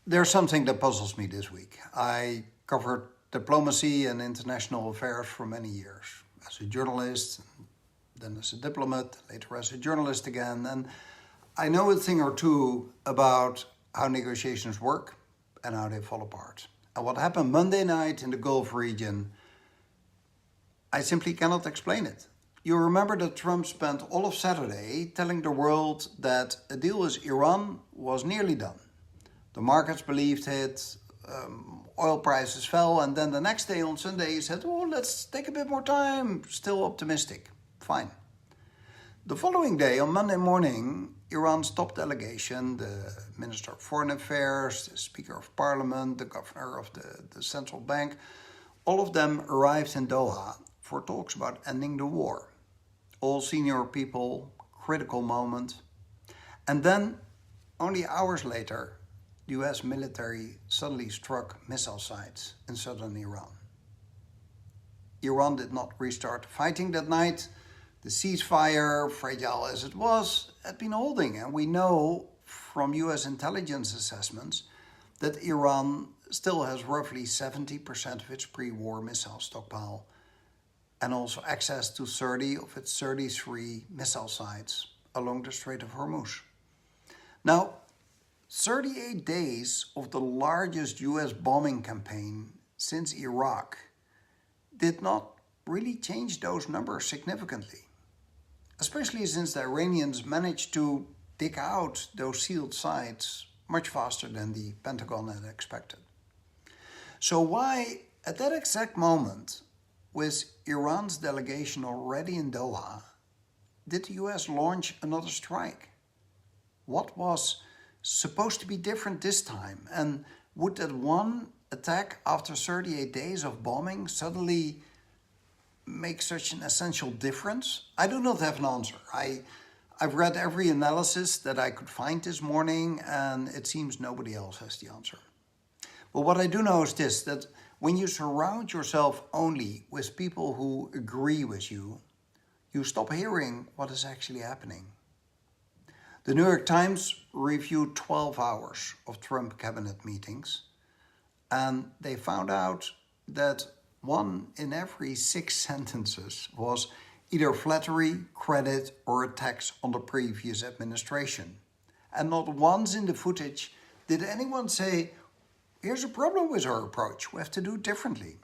There's something that puzzles me this week. I covered diplomacy and international affairs for many years as a journalist, then as a diplomat, later as a journalist again. And I know a thing or two about how negotiations work and how they fall apart. And what happened Monday night in the Gulf region, I simply cannot explain it. You remember that Trump spent all of Saturday telling the world that a deal with Iran was nearly done. The markets believed it, oil prices fell, and then the next day on Sunday he said, oh, let's take a bit more time, still optimistic. Fine. The following day, on Monday morning, Iran's top delegation, the Minister of Foreign Affairs, the Speaker of Parliament, the Governor of the Central Bank, all of them arrived in Doha for talks about ending the war. All senior people, critical moment. And then, only hours later, the US military suddenly struck missile sites in southern Iran. Iran did not restart fighting that night. The ceasefire, fragile as it was, had been holding. And we know from US intelligence assessments that Iran still has roughly 70% of its pre-war missile stockpile and also access to 30 of its 33 missile sites along the Strait of Hormuz. Now, 38 days of the largest US bombing campaign since Iraq did not really change those numbers significantly, especially since the Iranians managed to dig out those sealed sites much faster than the Pentagon had expected. So why, at that exact moment, with Iran's delegation already in Doha, did the US launch another strike? What was supposed to be different this time? And would that one attack after 38 days of bombing suddenly make such an essential difference? I do not have an answer. I've read every analysis that I could find this morning, and it seems nobody else has the answer. But what I do know is this, that when you surround yourself only with people who agree with you, you stop hearing what is actually happening. The New York Times reviewed 12 hours of Trump cabinet meetings, and they found out that 1 in every 6 sentences was either flattery, credit, or attacks on the previous administration. And not once in the footage did anyone say, here's a problem with our approach, we have to do it differently.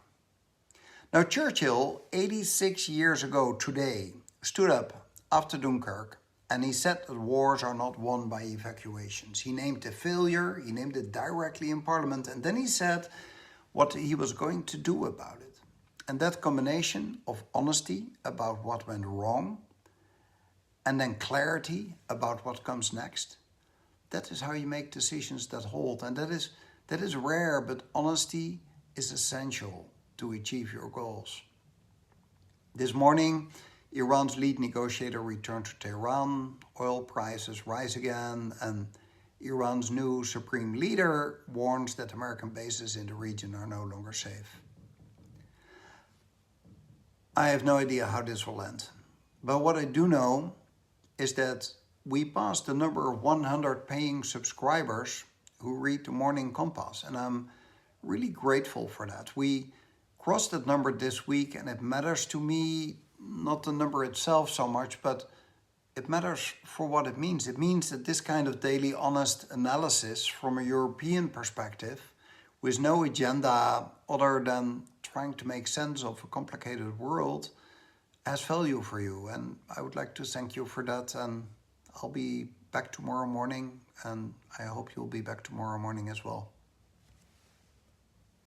Now, Churchill, 86 years ago today, stood up after Dunkirk, and he said that wars are not won by evacuations. He named a failure, he named it directly in Parliament, and then he said what he was going to do about it. And that combination of honesty about what went wrong, and then clarity about what comes next, that is how you make decisions that hold. And that is rare, but honesty is essential to achieve your goals. This morning, Iran's lead negotiator returned to Tehran, oil prices rise again, and Iran's new supreme leader warns that American bases in the region are no longer safe. I have no idea how this will end, but what I do know is that we passed the number of 100 paying subscribers who read the Morning Compass, and I'm really grateful for that. We crossed that number this week, and it matters to me, not the number itself so much, but it matters for what it means. It means that this kind of daily honest analysis from a European perspective, with no agenda other than trying to make sense of a complicated world, has value for you. And I would like to thank you for that. And I'll be back tomorrow morning, and I hope you'll be back tomorrow morning as well.